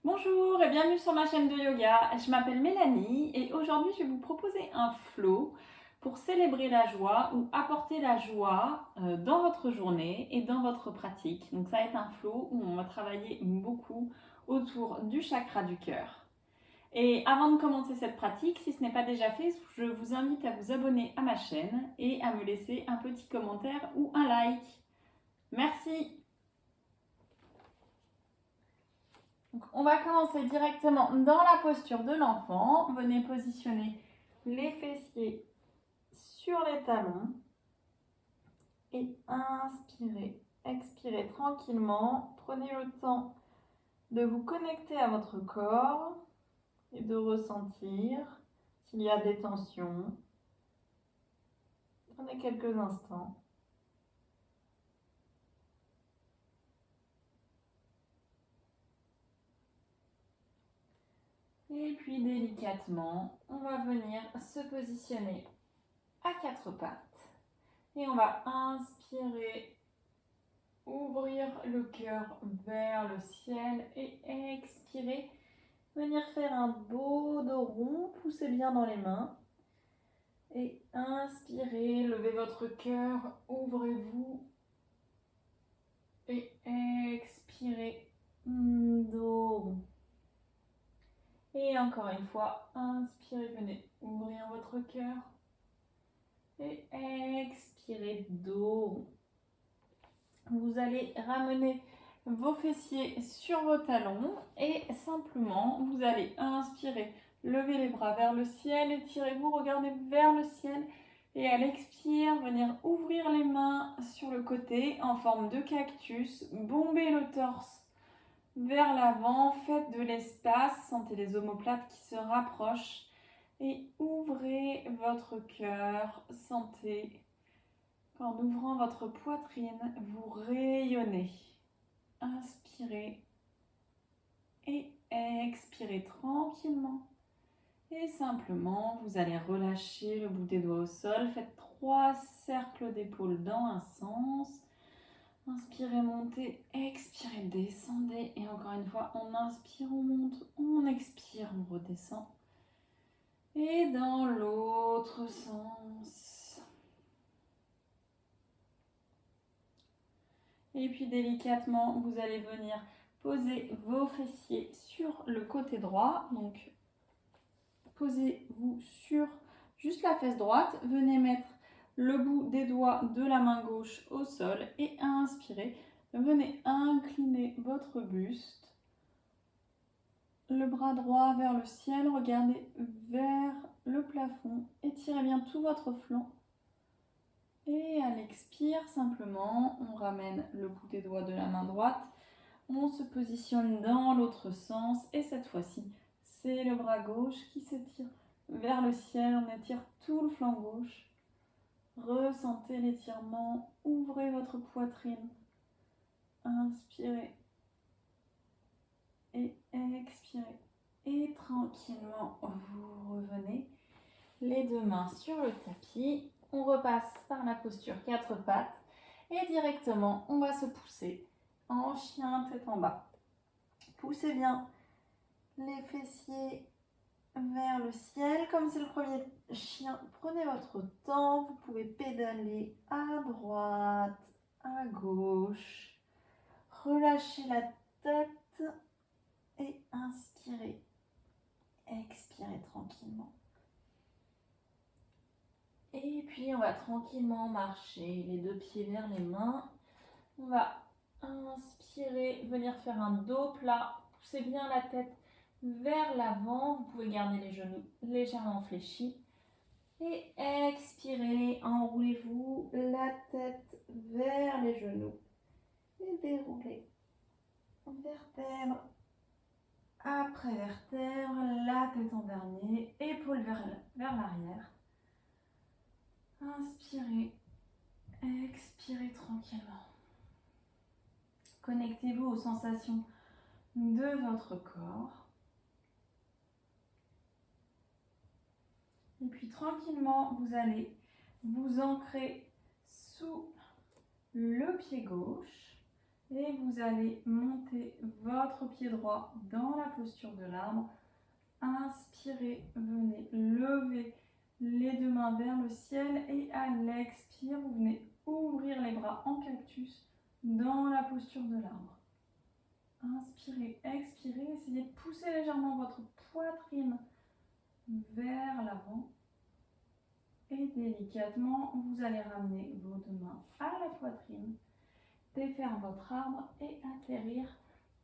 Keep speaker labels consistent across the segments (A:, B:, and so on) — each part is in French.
A: Bonjour et bienvenue sur ma chaîne de yoga. Je m'appelle Mélanie et aujourd'hui je vais vous proposer un flow pour célébrer la joie ou apporter la joie dans votre journée et dans votre pratique. Donc ça va être un flow où on va travailler beaucoup autour du chakra du cœur. Et avant de commencer cette pratique, si ce n'est pas déjà fait, je vous invite à vous abonner à ma chaîne et à me laisser un petit commentaire ou un like. Merci! Donc, on va commencer directement dans la posture de l'enfant. Venez positionner les fessiers sur les talons et inspirez, expirez tranquillement. Prenez le temps de vous connecter à votre corps et de ressentir s'il y a des tensions. Prenez quelques instants. Et puis délicatement, on va venir se positionner à quatre pattes. Et on va inspirer, ouvrir le cœur vers le ciel et expirer. Venir faire un beau dos rond, poussez bien dans les mains. Et inspirez, levez votre cœur, ouvrez-vous. Et expirez, dos rond. Et encore une fois, inspirez, venez ouvrir votre cœur. Et expirez, dos rond. Vous allez ramener vos fessiers sur vos talons et simplement vous allez inspirer, lever les bras vers le ciel, étirez-vous, regardez vers le ciel et à l'expire, venir ouvrir les mains sur le côté en forme de cactus, bombez le torse vers l'avant, faites de l'espace, sentez les omoplates qui se rapprochent et ouvrez votre cœur, sentez qu'en ouvrant votre poitrine, vous rayonnez. Inspirez et expirez tranquillement. Et simplement, vous allez relâcher le bout des doigts au sol. Faites 3 cercles d'épaules dans un sens. Inspirez, montez, expirez, descendez. Et encore une fois, on inspire, on monte, on expire, on redescend. Et dans l'autre sens. Et puis délicatement, vous allez venir poser vos fessiers sur le côté droit. Donc, posez-vous sur juste la fesse droite. Venez mettre le bout des doigts de la main gauche au sol et inspirez. Venez incliner votre buste. Le bras droit vers le ciel. Regardez vers le plafond. Étirez bien tout votre flanc. Et à l'expire, simplement, on ramène le bout des doigts de la main droite. On se positionne dans l'autre sens et cette fois-ci, c'est le bras gauche qui s'étire vers le ciel. On étire tout le flanc gauche. Ressentez l'étirement. Ouvrez votre poitrine. Inspirez et expirez. Et tranquillement, vous revenez. Les deux mains sur le tapis. On repasse par la posture quatre pattes. Et directement, on va se pousser en chien tête en bas. Poussez bien les fessiers vers le ciel. Comme c'est le premier chien, prenez votre temps. Vous pouvez pédaler à droite, à gauche. Relâchez la tête et inspirez. Expirez tranquillement. Et puis on va tranquillement marcher les deux pieds vers les mains. On va inspirer, venir faire un dos plat. Poussez bien la tête vers l'avant. Vous pouvez garder les genoux légèrement fléchis. Et expirez, enroulez-vous la tête vers les genoux. Et déroulez vertèbre après vertèbre, la tête en dernier, épaules vers l'arrière. Inspirez, expirez tranquillement. Connectez-vous aux sensations de votre corps. Et puis tranquillement, vous allez vous ancrer sous le pied gauche Et vous allez monter votre pied droit dans la posture de l'arbre. Inspirez, venez lever les deux mains vers le ciel et à l'expire, vous venez ouvrir les bras en cactus dans la posture de l'arbre. Inspirez, expirez, essayez de pousser légèrement votre poitrine vers l'avant. Et délicatement, vous allez ramener vos deux mains à la poitrine, défaire votre arbre et atterrir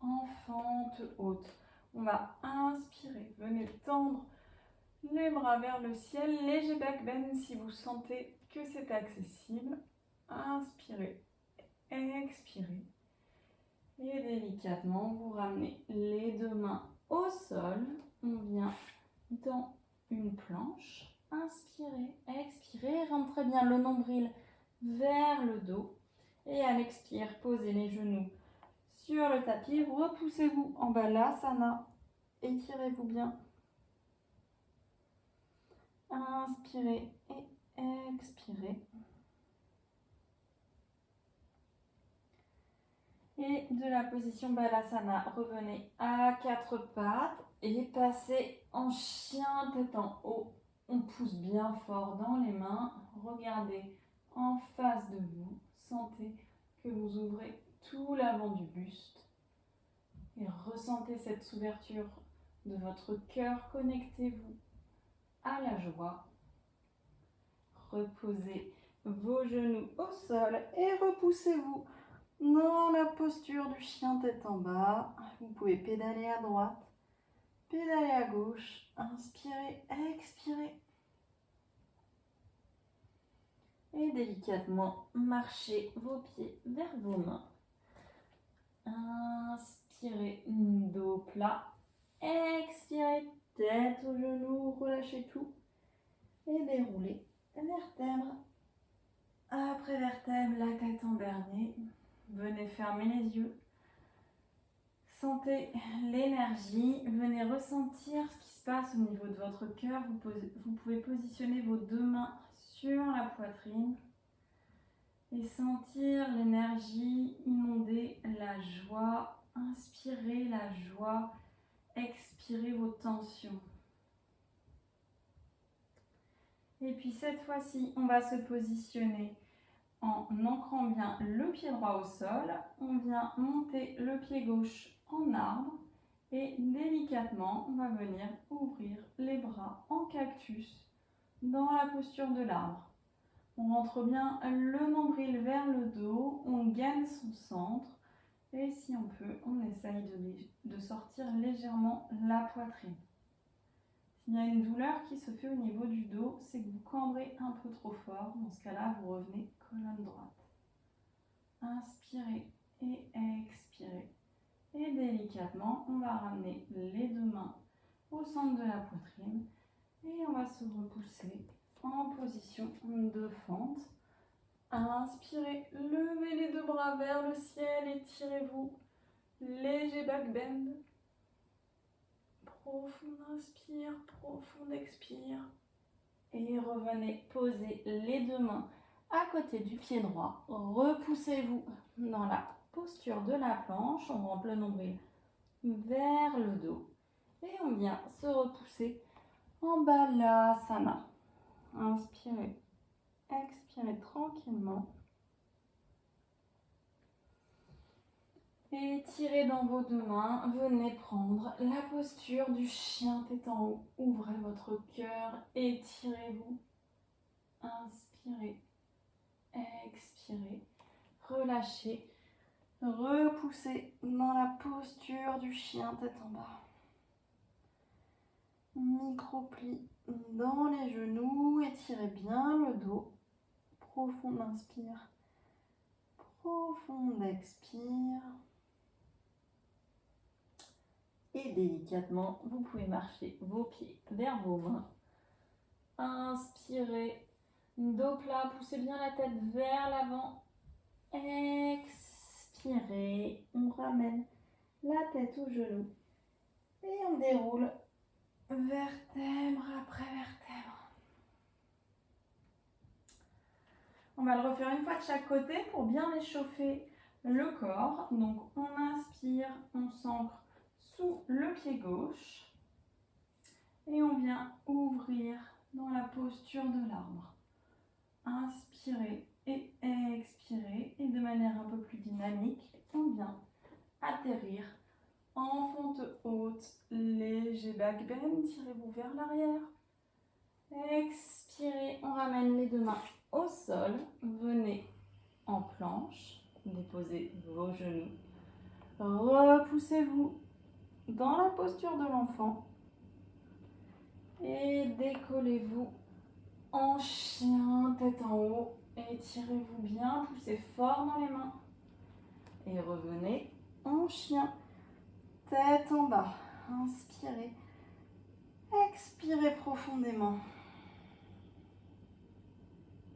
A: en fente haute. On va inspirer, venez tendre les bras vers le ciel, léger back bend si vous sentez que c'est accessible. Inspirez, expirez. Et délicatement, vous ramenez les deux mains au sol. On vient dans une planche. Inspirez, expirez, rentrez bien le nombril vers le dos. Et à l'expire, posez les genoux sur le tapis. Repoussez-vous en Balasana. Étirez-vous bien. Inspirez et expirez. Et de la position Balasana, revenez à quatre pattes et passez en chien tête en haut. On pousse bien fort dans les mains. Regardez en face de vous. Sentez que vous ouvrez tout l'avant du buste. Et ressentez cette ouverture de votre cœur. Connectez-vous à la joie. Reposez vos genoux au sol et repoussez-vous dans la posture du chien tête en bas. Vous pouvez pédaler à droite, pédaler à gauche. Inspirez, expirez. Et délicatement, marchez vos pieds vers vos mains. Inspirez, dos plat. Expirez, tête aux genoux, relâchez tout. Et déroulez, vertèbre après vertèbre, la tête en dernier. Venez fermer les yeux. Sentez l'énergie. Venez ressentir ce qui se passe au niveau de votre cœur. Vous pouvez positionner vos deux mains sur la poitrine et sentir l'énergie inonder la joie. Inspirez la joie. Expirez vos tensions. Et puis cette fois-ci, on va se positionner en ancrant bien le pied droit au sol. On vient monter le pied gauche en arbre et délicatement, on va venir ouvrir les bras en cactus dans la posture de l'arbre. On rentre bien le nombril vers le dos, on gagne son centre et si on peut, on essaye de sortir légèrement la poitrine. S'il y a une douleur qui se fait au niveau du dos, c'est que vous cambrez un peu trop fort. Dans ce cas-là, vous revenez colonne droite. Inspirez et expirez. Et délicatement, on va ramener les deux mains au centre de la poitrine et on va se repousser en position de fente. Inspirez, levez les deux bras vers le ciel, étirez-vous. Léger back bend. Profond inspire, profond expire. Et revenez poser les deux mains à côté du pied droit. Repoussez-vous dans la posture de la planche. On rentre le nombril vers le dos. Et on vient se repousser en Balasana. Inspirez, expirez tranquillement. Et tirez dans vos deux mains, venez prendre la posture du chien tête en haut. Ouvrez votre cœur, étirez-vous. Inspirez, expirez, relâchez, repoussez dans la posture du chien tête en bas. Micro-pli dans les genoux, étirez bien le dos. Profond inspire, profond expire. Et délicatement, vous pouvez marcher vos pieds vers vos mains. Inspirez, dos plat, poussez bien la tête vers l'avant. Expirez, on ramène la tête aux genoux. Et on déroule vertèbre après vertèbre. On va le refaire une fois de chaque côté pour bien échauffer le corps. Donc on inspire, on s'ancre sous le pied gauche et on vient ouvrir dans la posture de l'arbre. Inspirez et expirez et de manière un peu plus dynamique, on vient atterrir en fente haute, léger back bend, tirez-vous vers l'arrière. Expirez, on ramène les deux mains au sol, venez en planche, déposez vos genoux, repoussez-vous dans la posture de l'enfant et décollez-vous en chien, tête en haut, étirez-vous bien, poussez fort dans les mains et revenez en chien, tête en bas, inspirez, expirez profondément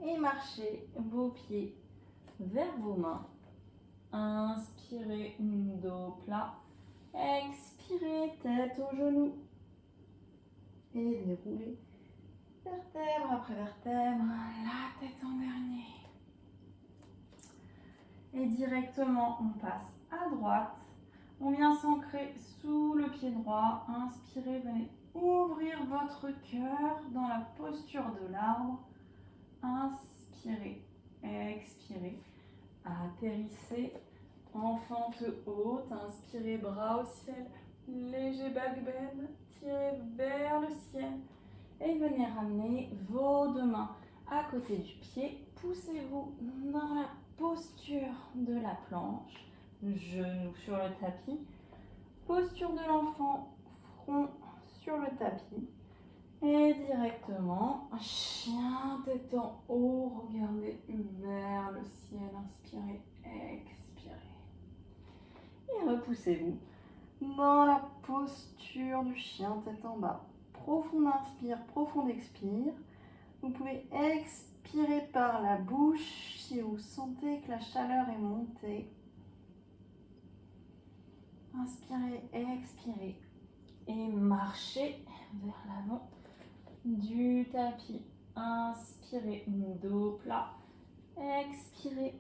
A: et marchez vos pieds vers vos mains. Inspirez, dos plat. Expirez, tête aux genoux. Et déroulez vertèbre après vertèbre, la tête en dernier. Et directement, on passe à droite. On vient s'ancrer sous le pied droit. Inspirez, venez ouvrir votre cœur dans la posture de l'arbre. Inspirez, expirez. Atterrissez en fente haute, inspirez bras au ciel, léger back bend, tirez vers le ciel et venez ramener vos deux mains à côté du pied. Poussez-vous dans la posture de la planche, genoux sur le tapis, posture de l'enfant, front sur le tapis. Et directement, chien tête en haut, regardez vers le ciel, inspirez, expirez. Et repoussez-vous dans la posture du chien tête en bas. Profond inspire, profond expire. Vous pouvez expirer par la bouche si vous sentez que la chaleur est montée. Inspirez, expirez et marchez vers l'avant du tapis. Inspirez, dos plat. Expirez,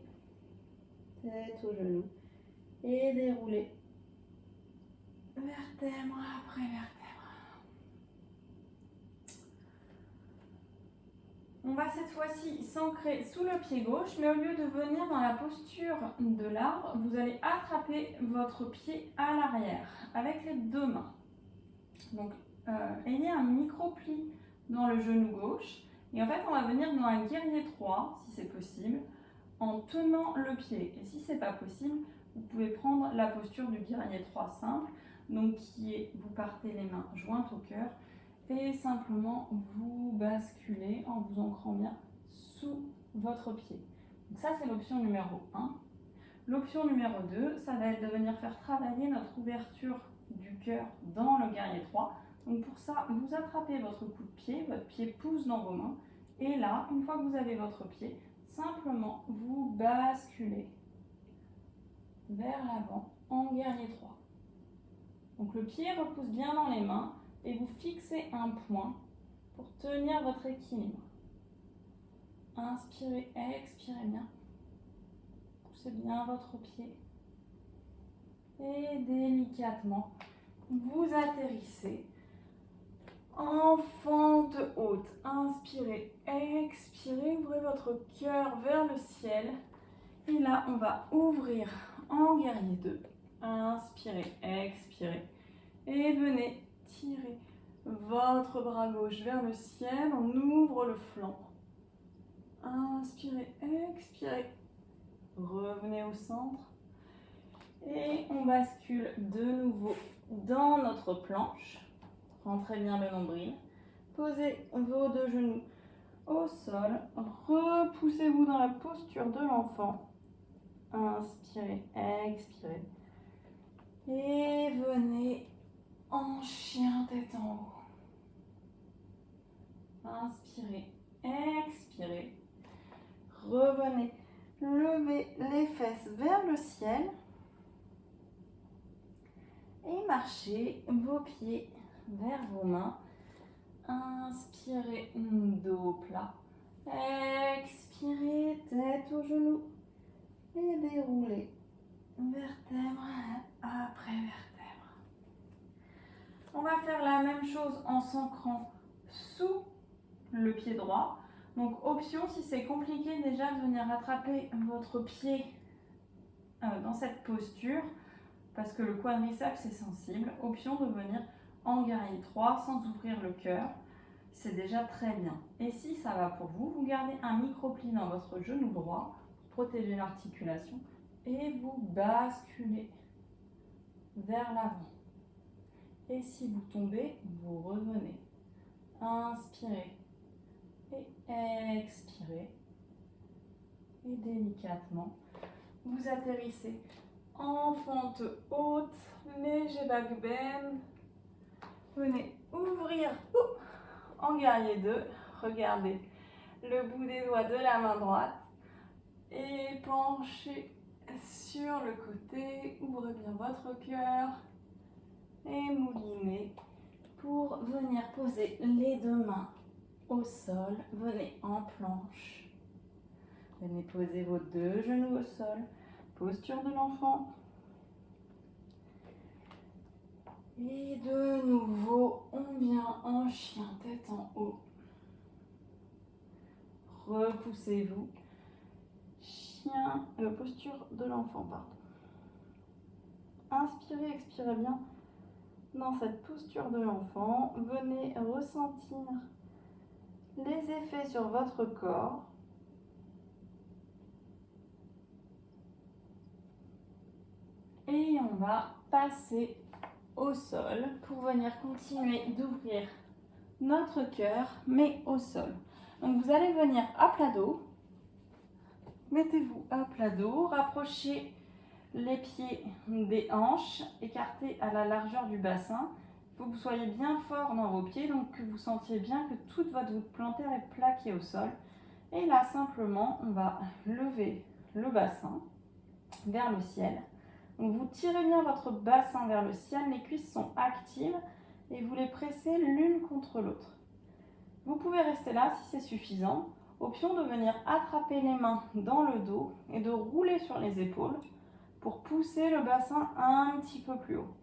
A: tête aux genoux. Et déroulez vertèbre après vertèbre. On va cette fois-ci s'ancrer sous le pied gauche, mais au lieu de venir dans la posture de l'arbre, vous allez attraper votre pied à l'arrière avec les deux mains. Donc, ayez un micro-pli dans le genou gauche. Et en fait, on va venir dans un guerrier 3, si c'est possible, en tenant le pied. Et si ce n'est pas possible, vous pouvez prendre la posture du guerrier 3 simple, donc qui est, vous partez les mains jointes au cœur et simplement vous basculez en vous ancrant bien sous votre pied. Donc ça, c'est l'option numéro 1. L'option numéro 2, ça va être de venir faire travailler notre ouverture du cœur dans le guerrier 3. Donc pour ça, vous attrapez votre coup de pied, votre pied pousse dans vos mains. Et là, une fois que vous avez votre pied, simplement vous basculez vers l'avant en guerrier 3. Donc le pied repousse bien dans les mains et vous fixez un point pour tenir votre équilibre. Inspirez, expirez bien. Poussez bien votre pied. Et délicatement, vous atterrissez en fente haute. Inspirez, expirez, ouvrez votre cœur vers le ciel. Et là, on va ouvrir en guerrier 2. Inspirez, expirez. Et venez tirer votre bras gauche vers le ciel. On ouvre le flanc. Inspirez, expirez. Revenez au centre. Et on bascule de nouveau dans notre planche. Rentrez bien le nombril. Posez vos deux genoux au sol. Repoussez-vous dans la posture de l'enfant. Inspirez, expirez. Et venez en chien tête en haut. Inspirez, expirez. Revenez, levez les fesses vers le ciel. Et marchez vos pieds vers vos mains. Inspirez, dos plat. Expirez, tête aux genoux. Et déroulez vertèbre après vertèbre. On va faire la même chose en s'ancrant sous le pied droit. Donc option, si c'est compliqué déjà de venir attraper votre pied dans cette posture, parce que le quadriceps est sensible, option de venir en guerrier 3 sans ouvrir le cœur. C'est déjà très bien. Et si ça va pour vous, vous gardez un micro-pli dans votre genou droit pour protéger l'articulation et vous basculez vers l'avant. Et si vous tombez, vous revenez. Inspirez et expirez. Et délicatement, vous atterrissez en fente haute, léger back bend. Venez ouvrir en guerrier 2. Regardez le bout des doigts de la main droite. Et penchez sur le côté. Ouvrez bien votre cœur. Et moulinez pour venir poser les deux mains au sol. Venez en planche. Venez poser vos deux genoux au sol. Posture de l'enfant. Et de nouveau, on vient en chien, tête en haut. Repoussez-vous. Chien, posture de l'enfant, pardon. Inspirez, expirez bien dans cette posture de l'enfant. Venez ressentir les effets sur votre corps. Et on va passer au sol pour venir continuer d'ouvrir notre cœur, mais au sol. Donc vous allez venir à plat dos. Mettez-vous à plat dos, rapprochez les pieds des hanches, écartez à la largeur du bassin. Il faut que vous soyez bien fort dans vos pieds, donc que vous sentiez bien que toute votre voûte plantaire est plaquée au sol. Et là, simplement, on va lever le bassin vers le ciel. Donc vous tirez bien votre bassin vers le ciel, les cuisses sont actives et vous les pressez l'une contre l'autre. Vous pouvez rester là si c'est suffisant. Option de venir attraper les mains dans le dos et de rouler sur les épaules pour pousser le bassin un petit peu plus haut.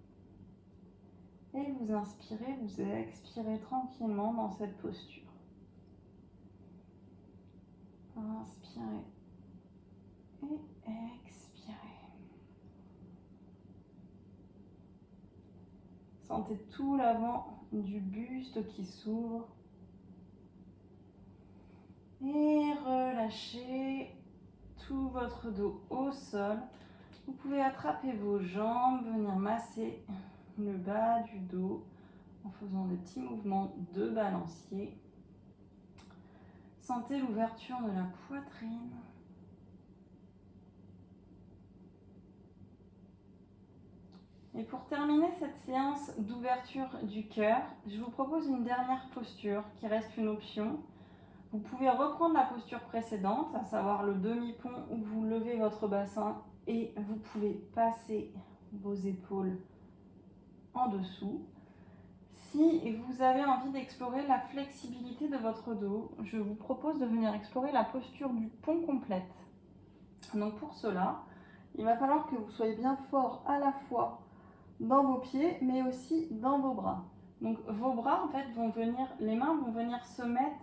A: Et vous inspirez, vous expirez tranquillement dans cette posture. Inspirez et expirez. Sentez tout l'avant du buste qui s'ouvre. Et relâchez tout votre dos au sol. Vous pouvez attraper vos jambes, venir masser le bas du dos en faisant des petits mouvements de balancier. Sentez l'ouverture de la poitrine. Et pour terminer cette séance d'ouverture du cœur, je vous propose une dernière posture qui reste une option. Vous pouvez reprendre la posture précédente, à savoir le demi-pont où vous levez votre bassin et vous pouvez passer vos épaules en dessous. Si vous avez envie d'explorer la flexibilité de votre dos, je vous propose de venir explorer la posture du pont complète. Donc pour cela, il va falloir que vous soyez bien fort à la fois dans vos pieds, mais aussi dans vos bras. Donc vos bras, en fait, les mains vont venir se mettre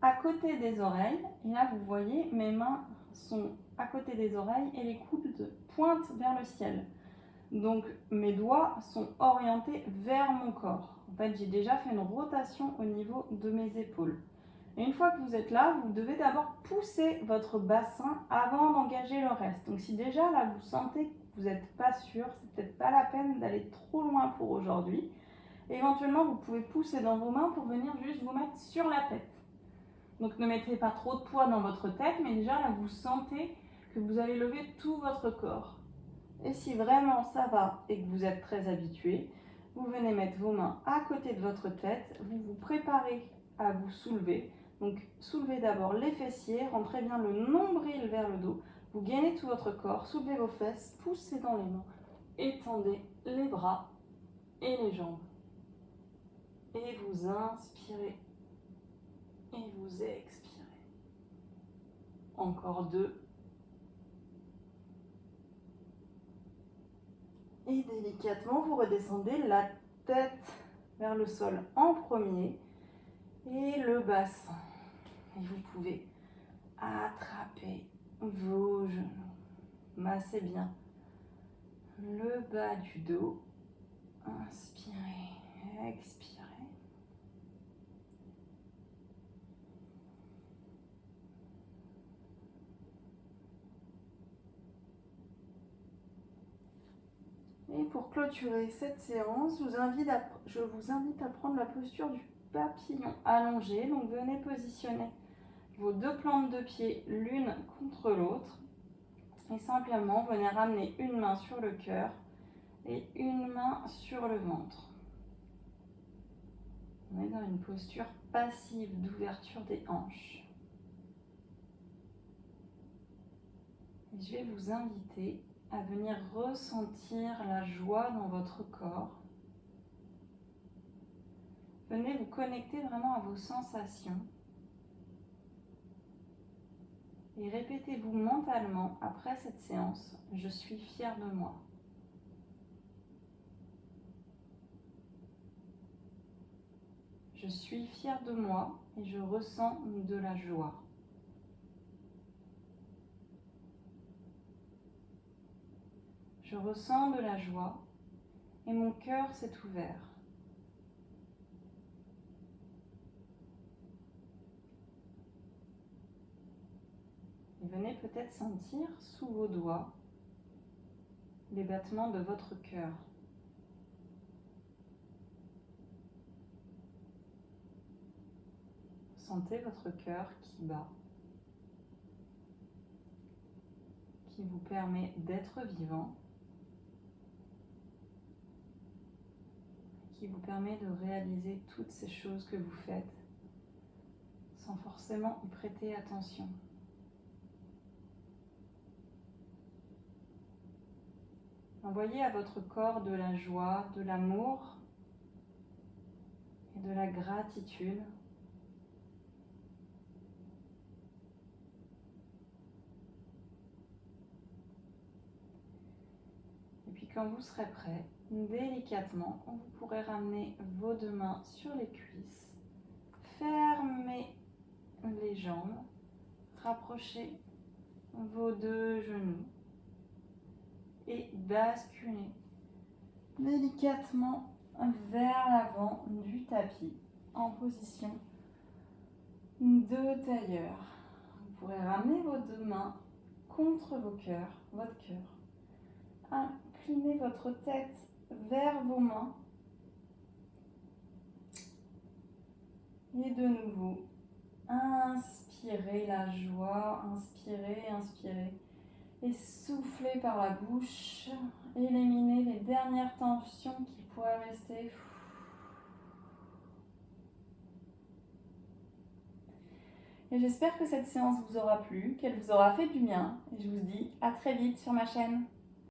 A: à côté des oreilles. Et là, vous voyez, mes mains sont à côté des oreilles et les coudes pointent vers le ciel. Donc mes doigts sont orientés vers mon corps. En fait, j'ai déjà fait une rotation au niveau de mes épaules. Et une fois que vous êtes là, vous devez d'abord pousser votre bassin avant d'engager le reste. Donc si déjà là, vous sentez que vous n'êtes pas sûr, c'est peut-être pas la peine d'aller trop loin pour aujourd'hui. Éventuellement, vous pouvez pousser dans vos mains pour venir juste vous mettre sur la tête. Donc ne mettez pas trop de poids dans votre tête, mais déjà là, vous sentez que vous allez lever tout votre corps. Et si vraiment ça va et que vous êtes très habitué, vous venez mettre vos mains à côté de votre tête, vous vous préparez à vous soulever. Donc soulevez d'abord les fessiers, rentrez bien le nombril vers le dos, vous gainez tout votre corps, soulevez vos fesses, poussez dans les mains, étendez les bras et les jambes. Et vous inspirez et vous expirez. Encore 2. Et délicatement, vous redescendez la tête vers le sol en premier et le bassin. Et vous pouvez attraper vos genoux. Massez bien le bas du dos. Inspirez, expirez. Et pour clôturer cette séance, je vous invite à prendre la posture du papillon allongé. Donc venez positionner vos deux plantes de pied l'une contre l'autre. Et simplement, venez ramener une main sur le cœur et une main sur le ventre. On est dans une posture passive d'ouverture des hanches. Et je vais vous inviter à venir ressentir la joie dans votre corps. Venez vous connecter vraiment à vos sensations. Et répétez-vous mentalement après cette séance, je suis fière de moi. Je suis fière de moi et je ressens de la joie. Je ressens de la joie et mon cœur s'est ouvert. Et venez peut-être sentir sous vos doigts les battements de votre cœur. Sentez votre cœur qui bat, qui vous permet d'être vivant, qui vous permet de réaliser toutes ces choses que vous faites sans forcément y prêter attention. Envoyez à votre corps de la joie, de l'amour et de la gratitude. Et puis quand vous serez prêt, délicatement, vous pourrez ramener vos deux mains sur les cuisses, fermez les jambes, rapprochez vos deux genoux et basculez délicatement vers l'avant du tapis en position de tailleur. Vous pourrez ramener vos deux mains contre votre cœur. Inclinez votre tête vers vos mains. Et de nouveau, inspirez la joie, inspirez, inspirez. Et soufflez par la bouche. Éliminez les dernières tensions qui pourraient rester. Et j'espère que cette séance vous aura plu, qu'elle vous aura fait du bien. Et je vous dis à très vite sur ma chaîne.